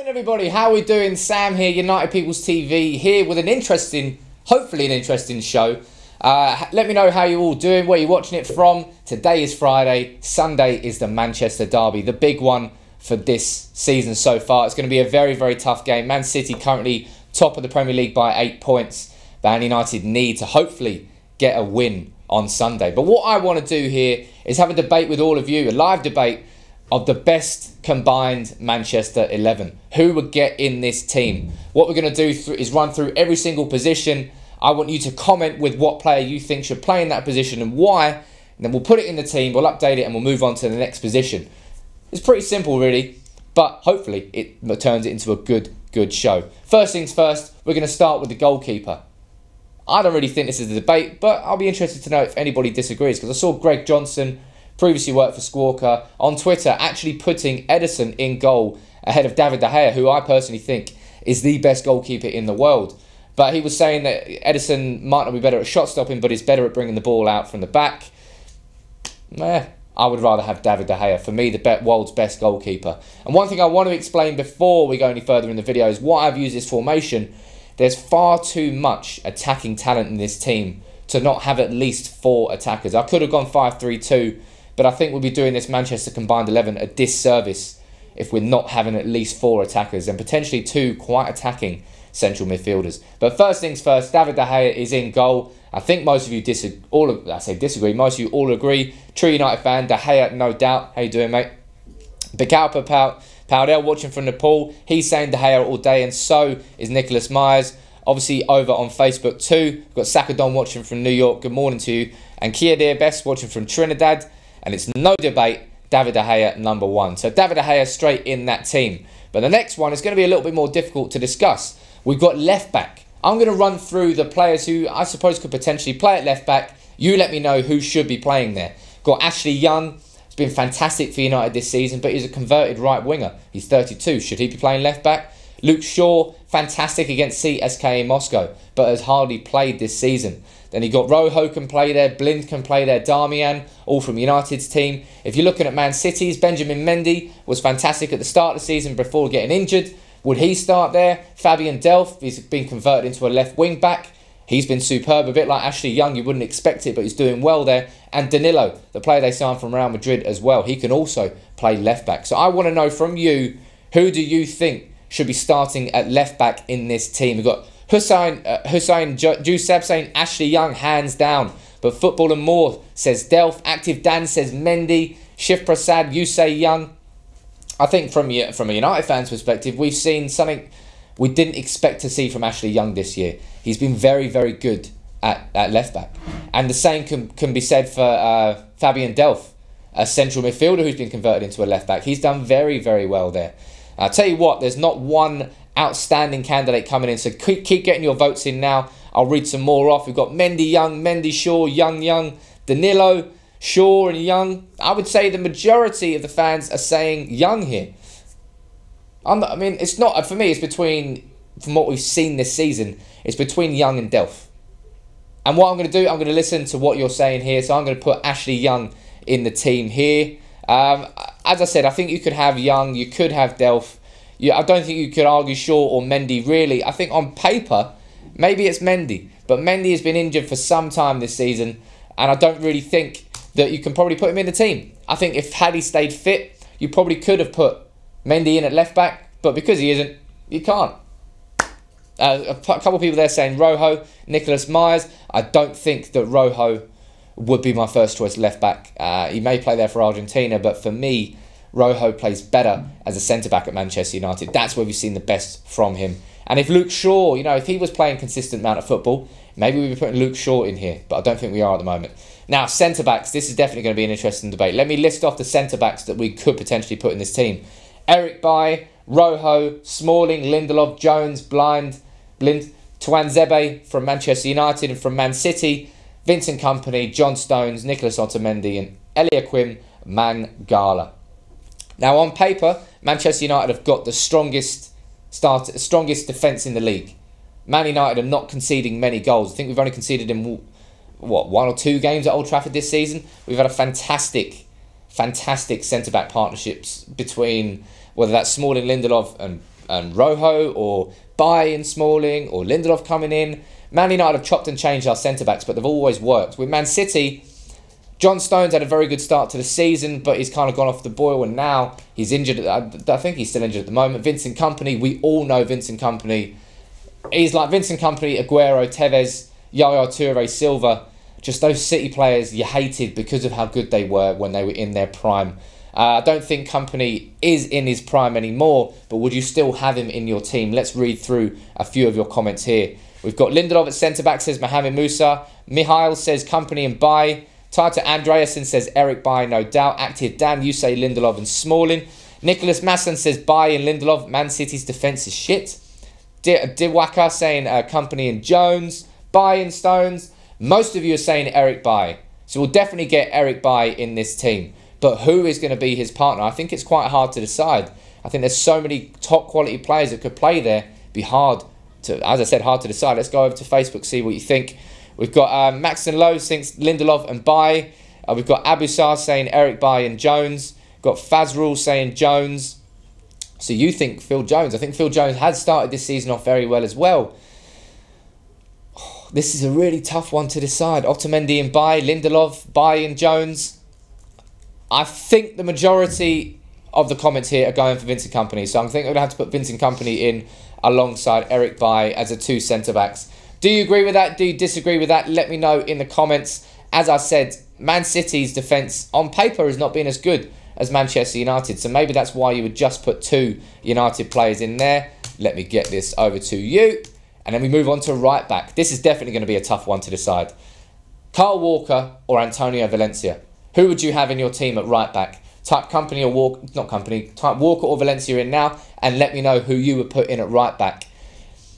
Everybody, how are we doing? Sam here, United People's TV, here with an interesting, hopefully an interesting show. Let me know how you're all doing, where you're watching it from. Today is Friday, Sunday is the Manchester derby, the big one for this season so far. It's going to be a very, very tough game. Man City currently top of the Premier League by 8 points. Man United need to hopefully get a win on Sunday. But what I want to do here is have a debate with all of you, a live debate of the best combined Manchester 11. Who would get in this team? What we're going to do is run through every single position. I want you to comment with what player you think should play in that position and why. And then we'll put it in the team, we'll update it, and we'll move on to the next position. It's pretty simple, really, but hopefully it turns it into a good show. First things first, we're going to start with the goalkeeper. I don't really think this is a debate, but I'll be interested to know if anybody disagrees, because I saw Greg Johnson, previously worked for Squawka, on Twitter actually putting Ederson in goal ahead of David De Gea, who I personally think is the best goalkeeper in the world. But he was saying that Ederson might not be better at shot stopping, but is better at bringing the ball out from the back. I would rather have David De Gea, for me, the world's best goalkeeper. And one thing I want to explain before we go any further in the video is why I've used this formation. There's far too much attacking talent in this team to not have at least 4 attackers. I could have gone 5-3-2, but I think we'll be doing this Manchester combined 11 a disservice if we're not having at least 4 attackers and potentially 2 quite attacking central midfielders. But first things first, David De Gea is in goal. I think most of you disagree. Most of you all agree. True United fan, De Gea, no doubt. How you doing, mate? Bicalpa Powdell watching from Nepal. He's saying De Gea all day, and so is Nicholas Myers. Obviously over on Facebook too. We've got Sakadon watching from New York. Good morning to you. And Kia Dear Best watching from Trinidad. And it's no debate, David De Gea number 1. So David De Gea straight in that team. But the next one is going to be a little bit more difficult to discuss. We've got left back. I'm going to run through the players who I suppose could potentially play at left back. You let me know who should be playing there. Got Ashley Young. It's been fantastic for United this season, but he's a converted right winger. He's 32. Should he be playing left back? Luke Shaw, fantastic against CSKA Moscow, but has hardly played this season. Then you got Rojo can play there, Blind can play there, Darmian, all from United's team. If you're looking at Man City's, Benjamin Mendy was fantastic at the start of the season before getting injured. Would he start there? Fabian Delph, he's been converted into a left wing back. He's been superb, a bit like Ashley Young. You wouldn't expect it, but he's doing well there. And Danilo, the player they signed from Real Madrid as well. He can also play left back. So I want to know from you, who do you think should be starting at left back in this team? We've got Hussein Juseb saying Ashley Young, hands down. But Football and More says Delph. Active Dan says Mendy. Shiv Prasad, you say Young. I think from a United fan's perspective, we've seen something we didn't expect to see from Ashley Young this year. He's been very, very good at left back. And the same can be said for Fabian Delph, a central midfielder who's been converted into a left back. He's done very, very well there. I'll tell you what, there's not one outstanding candidate coming in, so keep getting your votes in now. I'll read some more off. We've got Mendy Young, Mendy Shaw, Young, Danilo, Shaw and Young. I would say the majority of the fans are saying Young here. I mean, it's not, for me, it's between, from what we've seen this season, it's between Young and Delph. And what I'm going to do, I'm going to listen to what you're saying here, so I'm going to put Ashley Young in the team here. As I said, I think you could have Young, you could have Delph. I don't think you could argue Shaw or Mendy, really. I think on paper, maybe it's Mendy. But Mendy has been injured for some time this season, and I don't really think that you can probably put him in the team. I think if had he stayed fit, you probably could have put Mendy in at left back, but because he isn't, you can't. A couple of people there saying Rojo, Nicholas Myers. I don't think that Rojo would be my first choice left back. He may play there for Argentina, but for me, Rojo plays better as a centre-back at Manchester United. That's where we've seen the best from him. And if Luke Shaw, if he was playing consistent amount of football, maybe we'd be putting Luke Shaw in here, but I don't think we are at the moment. Now, centre-backs, this is definitely going to be an interesting debate. Let me list off the centre-backs that we could potentially put in this team. Eric Bailly, Rojo, Smalling, Lindelof, Jones, Blind, Tuanzebe from Manchester United, and from Man City, Vincent Kompany, John Stones, Nicholas Otamendi, and Eliaquim Mangala. Now, on paper, Manchester United have got the strongest defence in the league. Man United are not conceding many goals. I think we've only conceded in, 1 or 2 games at Old Trafford this season. We've had a fantastic centre-back partnerships between, whether that's Smalling, Lindelof, and and Rojo, or Bailly and Smalling, or Lindelof coming in. Man United have chopped and changed our centre-backs, but they've always worked. With Man City, John Stones had a very good start to the season, but he's kind of gone off the boil, and now he's injured. I think he's still injured at the moment. Vincent Kompany, we all know Vincent Kompany. He's like Vincent Kompany, Aguero, Tevez, Yaya Toure, Silva. Just those City players you hated because of how good they were when they were in their prime. I don't think Kompany is in his prime anymore, but would you still have him in your team? Let's read through a few of your comments here. We've got Lindelof at centre-back, says Mohamed Musa. Mihail says Kompany and Bailly. Tata Andreasen says Eric Bailly, no doubt. Active Dan, you say Lindelof and Smalling. Nicholas Masson says Bailly and Lindelof. Man City's defence is shit. Diwaka saying Kompany and Jones. Bailly and Stones. Most of you are saying Eric Bailly. So we'll definitely get Eric Bailly in this team. But who is going to be his partner? I think it's quite hard to decide. I think there's so many top quality players that could play there. It'd be hard to, as I said, hard to decide. Let's go over to Facebook, see what you think. We've got Max and Lowe thinks Lindelof and Bailly. We've got Abusar saying Eric Bailly and Jones. We've got Fazrul saying Jones. So you think Phil Jones. I think Phil Jones has started this season off very well as well. This is a really tough one to decide. Otamendi and Bailly, Lindelof, Bailly and Jones. I think the majority of the comments here are going for Vincent Kompany. So I think I'm going to have to put Vincent Kompany in alongside Eric Bailly as the two centre-backs. Do you agree with that? Do you disagree with that? Let me know in the comments. As I said, Man City's defence on paper has not been as good as Manchester United. So maybe that's why you would just put two United players in there. Let me get this over to you. And then we move on to right back. This is definitely going to be a tough one to decide. Kyle Walker or Antonio Valencia? Who would you have in your team at right back? Type Kompany or Walker, not Kompany, type Walker or Valencia in now and let me know who you would put in at right back.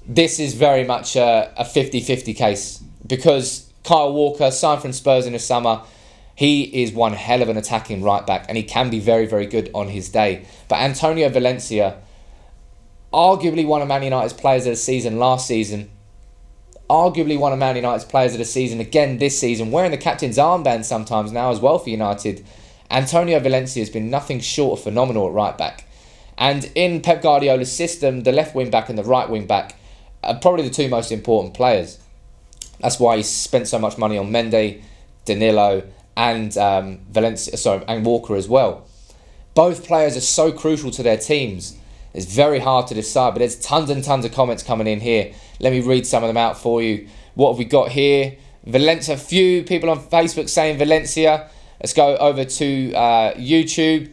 This is very much a 50-50 case because Kyle Walker, signed from Spurs in the summer, he is one hell of an attacking right back and he can be very, very good on his day. But Antonio Valencia, arguably one of Man United's players of the season last season, arguably one of Man United's players of the season again this season, wearing the captain's armband sometimes now as well for United. Antonio Valencia has been nothing short of phenomenal at right back. And in Pep Guardiola's system, the left wing back and the right wing back are probably the two most important players. That's why he spent so much money on Mendy, Danilo and and Walker as well. Both players are so crucial to their teams. It's very hard to decide, but there's tons and tons of comments coming in here. Let me read some of them out for you. What have we got here? Valencia, a few people on Facebook saying Valencia. Let's go over to YouTube.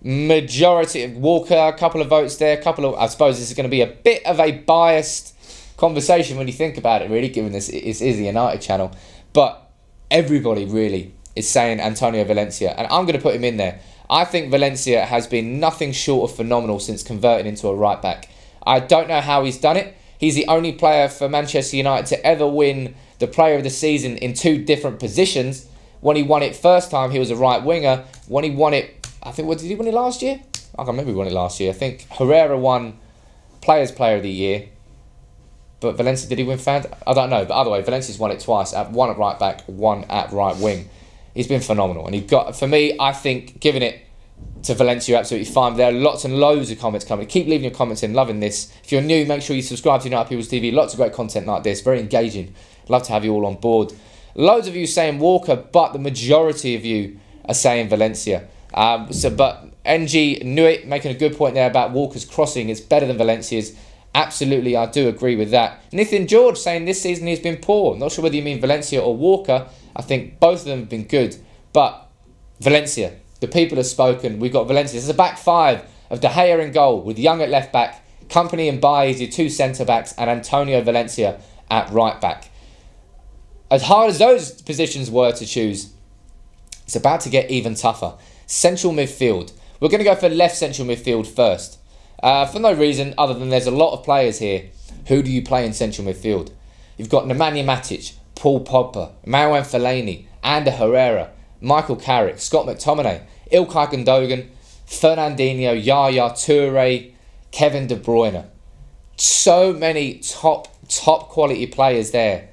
Majority of Walker, a couple of votes there. I suppose this is going to be a bit of a biased conversation when you think about it, really, given this is the United channel. But everybody really is saying Antonio Valencia, and I'm going to put him in there. I think Valencia has been nothing short of phenomenal since converting into a right back. I don't know how he's done it. He's the only player for Manchester United to ever win the Player of the Season in two different positions. When he won it first time, he was a right winger. When he won it, I think, did he win it last year? I can't remember who won it last year. I think Herrera won Players Player of the Year. But Valencia, did he win fans? I don't know. But either way, Valencia's won it twice. One at right back, one at right wing. He's been phenomenal. And for me, I think giving it to Valencia absolutely fine. There are lots and loads of comments coming. Keep leaving your comments in, loving this. If you're new, make sure you subscribe to United People's TV. Lots of great content like this, very engaging. Love to have you all on board. Loads of you saying Walker, but the majority of you are saying Valencia. But NG knew it, making a good point there about Walker's crossing. It's better than Valencia's. Absolutely, I do agree with that. Nathan George saying this season he's been poor. Not sure whether you mean Valencia or Walker. I think both of them have been good. But Valencia, the people have spoken. We've got Valencia. This is a back five of De Gea in goal with Young at left back, Kompany and Bailly as your two centre-backs, and Antonio Valencia at right back. As hard as those positions were to choose, it's about to get even tougher. Central midfield. We're going to go for left central midfield first. For no reason other than there's a lot of players here. Who do you play in central midfield? You've got Nemanja Matic, Paul Pogba, Marouane Fellaini, Ander Herrera, Michael Carrick, Scott McTominay, Ilkay Gundogan, Fernandinho, Yaya Toure, Kevin De Bruyne. So many top quality players there.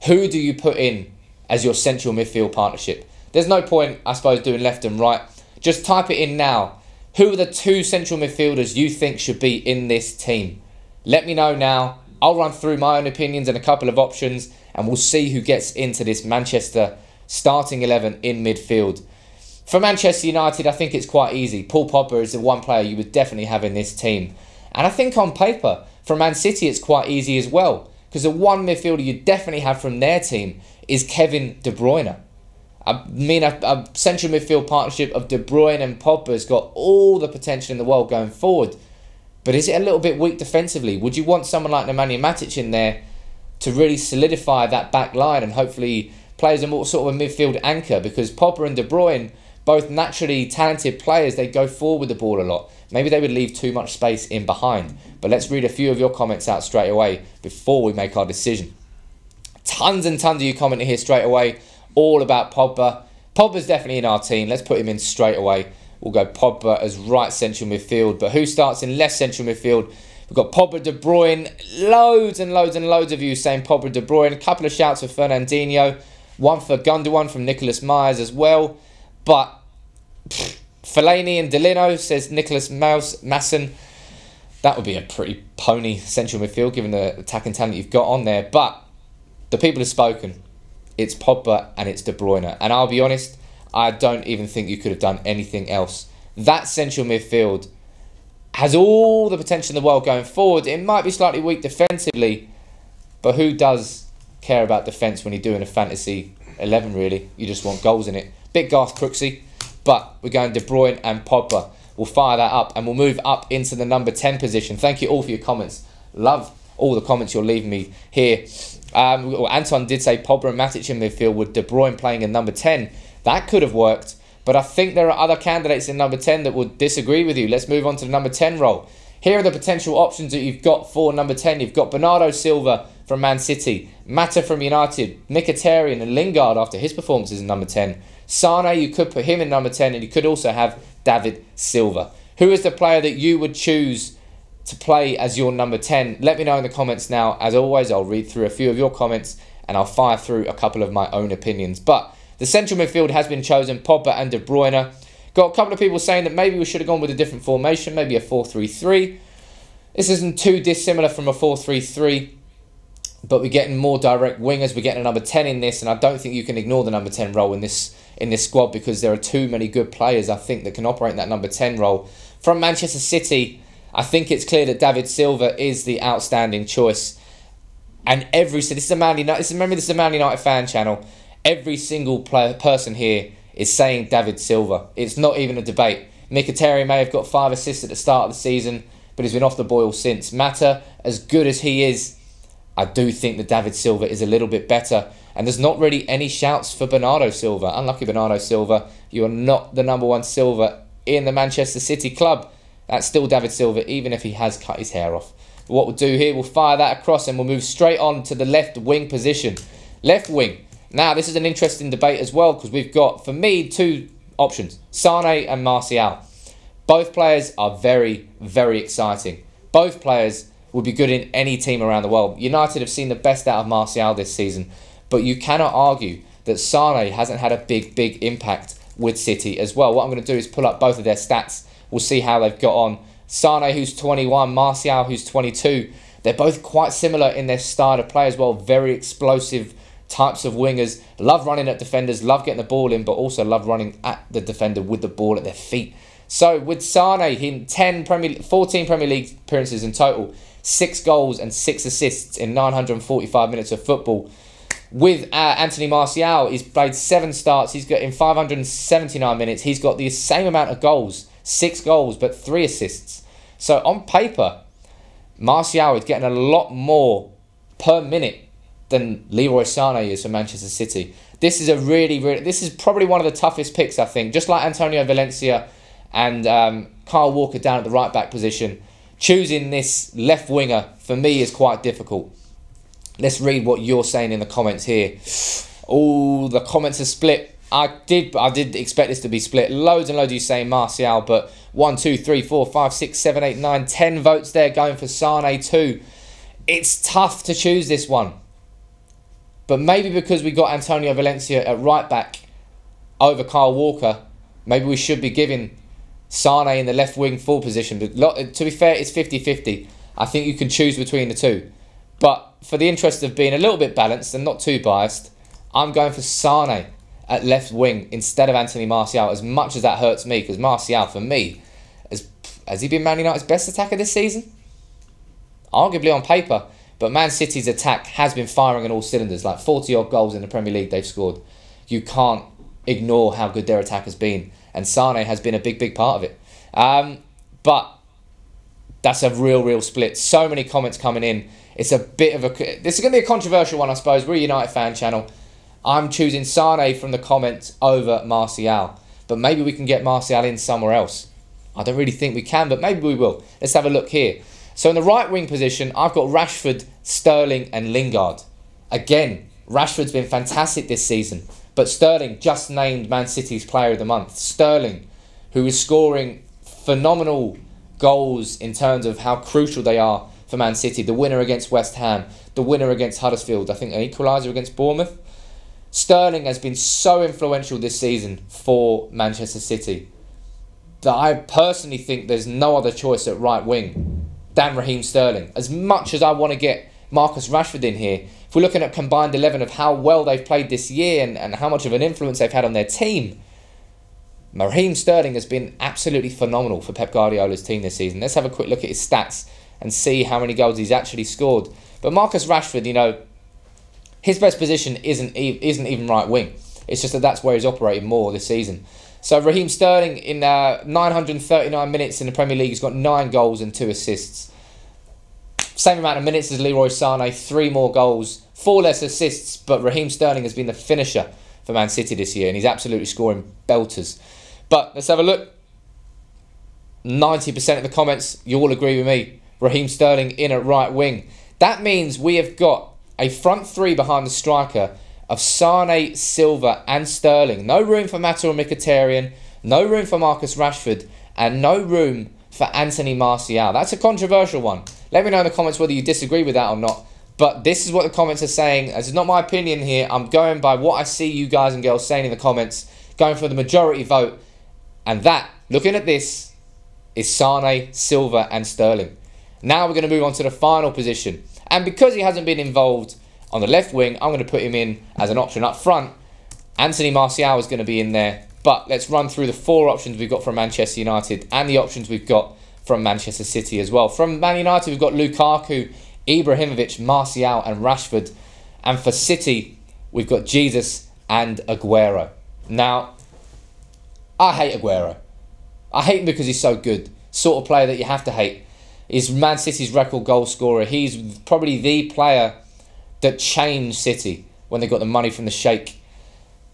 Who do you put in as your central midfield partnership? There's no point, I suppose, doing left and right. Just type it in now. Who are the 2 central midfielders you think should be in this team? Let me know now. I'll run through my own opinions and a couple of options, and we'll see who gets into this Manchester starting 11 in midfield. For Manchester United, I think it's quite easy. Paul Pogba is the one player you would definitely have in this team. And I think on paper, for Man City, it's quite easy as well. Because the one midfielder you definitely have from their team is Kevin De Bruyne. I mean, a central midfield partnership of De Bruyne and Pogba has got all the potential in the world going forward. But is it a little bit weak defensively? Would you want someone like Nemanja Matic in there to really solidify that back line and hopefully play as a more sort of a midfield anchor? Because Pogba and De Bruyne, both naturally talented players, they go forward with the ball a lot. Maybe they would leave too much space in behind. But let's read a few of your comments out straight away before we make our decision. Tons and tons of you commenting here straight away, all about Pogba. Pogba's definitely in our team. Let's put him in straight away. We'll go Pogba as right central midfield. But who starts in left central midfield? We've got Pogba, De Bruyne. Loads and loads and loads of you saying Pogba, De Bruyne. A couple of shouts for Fernandinho. One for Gundogan from Nicholas Myers as well. But Fellaini and Delino, says Nicholas Masson. That would be a pretty pony central midfield given the attacking talent you've got on there. But the people have spoken. It's Pogba and it's De Bruyne. And I'll be honest, I don't even think you could have done anything else. That central midfield has all the potential in the world going forward. It might be slightly weak defensively, but who does care about defence when you're doing a fantasy 11, really? You just want goals in it. Bit Garth Crooksy, but we're going De Bruyne and Pogba. We'll fire that up and we'll move up into the number 10 position. Thank you all for your comments. Love all the comments you're leaving me here. Anton did say Pogba and Matic in midfield with De Bruyne playing in number 10. That could have worked, but I think there are other candidates in number 10 that would disagree with you. Let's move on to the number 10 role. Here are the potential options that you've got for number 10. You've got Bernardo Silva from Man City, Mata from United, Mkhitaryan and Lingard after his performances in number 10. Sane, you could put him in number 10, and you could also have David Silva. Who is the player that you would choose to play as your number 10? Let me know in the comments now. As always, I'll read through a few of your comments and I'll fire through a couple of my own opinions. But the central midfield has been chosen, Pogba and De Bruyne. Got a couple of people saying that maybe we should have gone with a different formation, maybe a 4-3-3. This isn't too dissimilar from a 4-3-3, but we're getting more direct wingers. We're getting a number 10 in this, and I don't think you can ignore the number 10 role in this squad because there are too many good players, I think, that can operate in that number 10 role. From Manchester City, I think it's clear that David Silva is the outstanding choice. And this is a Man United fan channel. Every single person here is saying David Silva. It's not even a debate. Mkhitaryan may have got 5 assists at the start of the season, but he's been off the boil since. Mata, as good as he is, I do think that David Silva is a little bit better. And there's not really any shouts for Bernardo Silva. Unlucky Bernardo Silva. You are not the number 1 Silva in the Manchester City club. That's still David Silva, even if he has cut his hair off. But what we'll do here, we'll fire that across and we'll move straight on to the left wing position. Left wing. Now, this is an interesting debate as well because we've got, for me, 2 options. Sane and Martial. Both players are very, very exciting. Both players would be good in any team around the world. United have seen the best out of Martial this season, but you cannot argue that Sane hasn't had a big impact with City as well. What I'm going to do is pull up both of their stats. We'll see how they've got on. Sane, who's 21, Martial, who's 22. They're both quite similar in their style of play as well. Very explosive types of wingers. Love running at defenders, love getting the ball in, but also love running at the defender with the ball at their feet. So with Sane, in 14 Premier League appearances in total, 6 goals and 6 assists in 945 minutes of football. With Anthony Martial, he's played 7 starts. He's got in 579 minutes. He's got the same amount of goals, 6 goals, but 3 assists. So on paper, Martial is getting a lot more per minute than Leroy Sane is for Manchester City. This is this is probably one of the toughest picks, I think. Just like Antonio Valencia and Kyle Walker down at the right back position, choosing this left winger for me is quite difficult. Let's read what you're saying in the comments here. Oh, the comments are split. I did expect this to be split. Loads and loads of you saying Martial, but 1, 2, 3, 4, 5, 6, 7, 8, 9, 10 votes there going for Sane too. It's tough to choose this one. But maybe because we got Antonio Valencia at right back over Kyle Walker, maybe we should be giving Sane in the left wing full position. But to be fair, it's 50-50. I think you can choose between the two. But for the interest of being a little bit balanced and not too biased, I'm going for Sane at left wing instead of Anthony Martial, as much as that hurts me, because Martial, for me, has he been Man United's best attacker this season? Arguably on paper, but Man City's attack has been firing on all cylinders, like 40-odd goals in the Premier League they've scored. You can't ignore how good their attack has been, and Sane has been a big part of it. But that's a real split. So many comments coming in. It's a bit of a... This is going to be a controversial one, I suppose. We're a United fan channel. I'm choosing Sane from the comments over Martial. But maybe we can get Martial in somewhere else. I don't really think we can, but maybe we will. Let's have a look here. So in the right wing position, I've got Rashford, Sterling and Lingard. Again, Rashford's been fantastic this season. But Sterling just named Man City's Player of the Month. Sterling, who is scoring phenomenal goals in terms of how crucial they are for Man City. The winner against West Ham, the winner against Huddersfield, I think an equaliser against Bournemouth. Sterling has been so influential this season for Manchester City that I personally think there's no other choice at right wing than Raheem Sterling. As much as I want to get Marcus Rashford in here, if we're looking at combined 11 of how well they've played this year and how much of an influence they've had on their team, Raheem Sterling has been absolutely phenomenal for Pep Guardiola's team this season. Let's have a quick look at his stats and see how many goals he's actually scored. But Marcus Rashford, you know, his best position isn't even right wing. It's just that that's where he's operated more this season. So Raheem Sterling in 939 minutes in the Premier League, he's got 9 goals and 2 assists. Same amount of minutes as Leroy Sané, 3 more goals, 4 less assists, but Raheem Sterling has been the finisher for Man City this year, and he's absolutely scoring belters. But let's have a look. 90% of the comments, you all agree with me. Raheem Sterling in at right wing. That means we have got a front 3 behind the striker of Sane, Silva and Sterling. No room for Matteo Mkhitaryan, no room for Marcus Rashford, and no room for Anthony Martial. That's a controversial one. Let me know in the comments whether you disagree with that or not. But this is what the comments are saying. This is not my opinion here. I'm going by what I see you guys and girls saying in the comments, going for the majority vote. And that, looking at this, is Sane, Silva and Sterling. Now we're going to move on to the final position. And because he hasn't been involved on the left wing, I'm going to put him in as an option up front. Anthony Martial is going to be in there. But let's run through the 4 options we've got from Manchester United and the options we've got from Manchester City as well. From Man United, we've got Lukaku, Ibrahimovic, Martial and Rashford. And for City, we've got Jesus and Aguero. Now, I hate Aguero. I hate him because he's so good. Sort of player that you have to hate. He's Man City's record goal scorer. He's probably the player that changed City when they got the money from the Sheikh.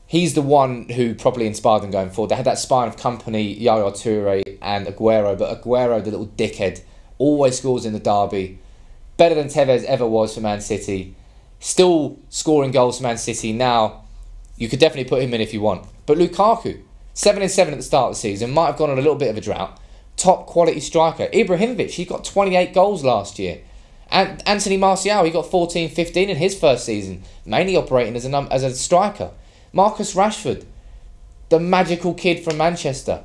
He's the one who probably inspired them going forward. They had that spine of company, Yaya Toure and Aguero. But Aguero, the little dickhead, always scores in the derby. Better than Tevez ever was for Man City. Still scoring goals for Man City now. You could definitely put him in if you want. But Lukaku, 7-7 at the start of the season, might have gone on a little bit of a drought. Top quality striker. Ibrahimovic, he got 28 goals last year. And Anthony Martial, he got 14-15 in his first season, mainly operating as a striker. Marcus Rashford, the magical kid from Manchester.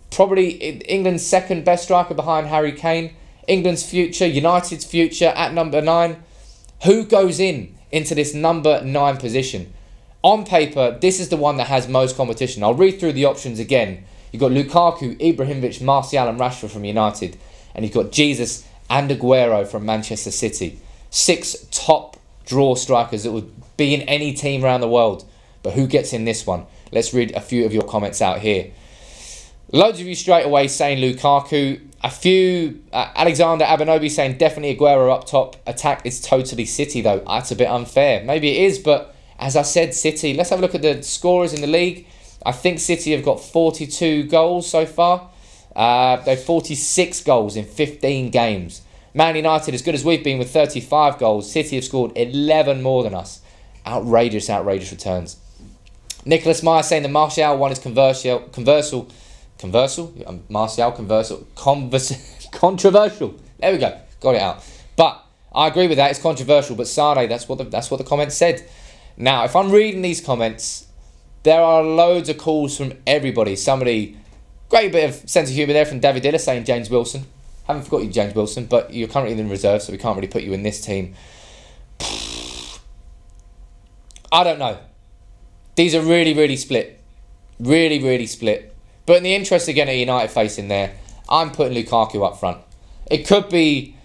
Probably England's second best striker behind Harry Kane. England's future, United's future at number 9. Who goes into this number 9 position? On paper, this is the one that has most competition. I'll read through the options again. You've got Lukaku, Ibrahimovic, Martial and Rashford from United. And you've got Jesus and Aguero from Manchester City. 6 top draw strikers that would be in any team around the world. But who gets in this one? Let's read a few of your comments out here. Loads of you straight away saying Lukaku. A few, Alexander Abanobi saying definitely Aguero up top. Attack is totally City though. That's a bit unfair. Maybe it is, but as I said, City. Let's have a look at the scorers in the league. I think City have got 42 goals so far. They've 46 goals in 15 games. Man United, as good as we've been with 35 goals, City have scored 11 more than us. Outrageous returns. Nicholas Meyer saying the Martial one is controversial. There we go. Got it out. But I agree with that. It's controversial. But Sane, that's what the comments said. Now, if I'm reading these comments, there are loads of calls from everybody. Somebody Great bit of sense of humour there from David Diller saying James Wilson. Haven't forgot you, James Wilson, but you're currently in reserve, so we can't really put you in this team. I don't know. These are really, really split. Really, really split. But in the interest of getting a United face in there, I'm putting Lukaku up front. It could be,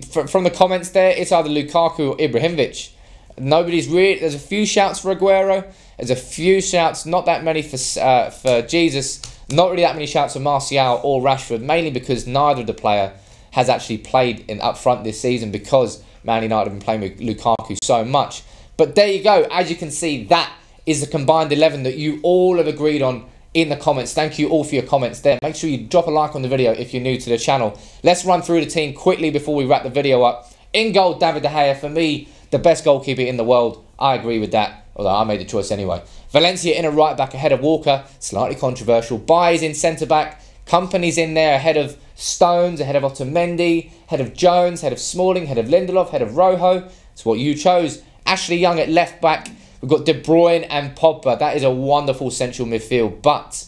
from the comments there, it's either Lukaku or Ibrahimovic. There's a few shouts for Aguero. There's a few shouts, not that many for Jesus. Not really that many shouts for Martial or Rashford, mainly because neither of the player has actually played up front this season because Man United have been playing with Lukaku so much. But there you go. As you can see, that is the combined 11 that you all have agreed on in the comments. Thank you all for your comments there. Make sure you drop a like on the video if you're new to the channel. Let's run through the team quickly before we wrap the video up. In goal, David De Gea. For me, the best goalkeeper in the world. I agree with that, although I made the choice anyway. Valencia in a right back ahead of Walker. Slightly controversial. Baez in centre back. Company's in there ahead of Stones, ahead of Otamendi, ahead of Jones, ahead of Smalling, ahead of Lindelof, ahead of Rojo. It's what you chose. Ashley Young at left back. We've got De Bruyne and Pogba. That is a wonderful central midfield. But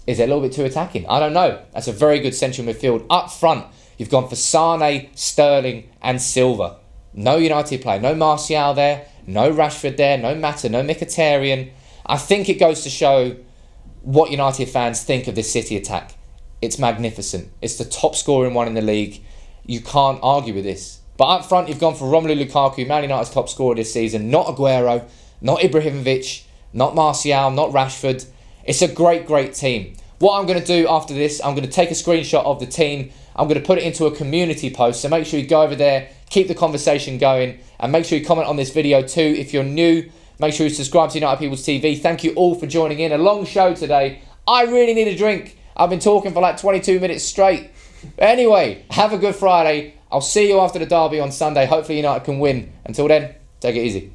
is it a little bit too attacking? I don't know. That's a very good central midfield. Up front, you've gone for Sane, Sterling and Silva. No United player. No Martial there. No Rashford there. No Mata. No Mkhitaryan. I think it goes to show what United fans think of this City attack. It's magnificent. It's the top scoring one in the league. You can't argue with this. But up front, you've gone for Romelu Lukaku, Man United's top scorer this season. Not Aguero, not Ibrahimovic, not Martial, not Rashford. It's a great, great team. What I'm going to do after this, I'm going to take a screenshot of the team. I'm going to put it into a community post. So make sure you go over there, keep the conversation going, and make sure you comment on this video too. If you're new, make sure you subscribe to United People's TV. Thank you all for joining in. A long show today. I really need a drink. I've been talking for like 22 minutes straight. Anyway, have a good Friday. I'll see you after the derby on Sunday. Hopefully United can win. Until then, take it easy.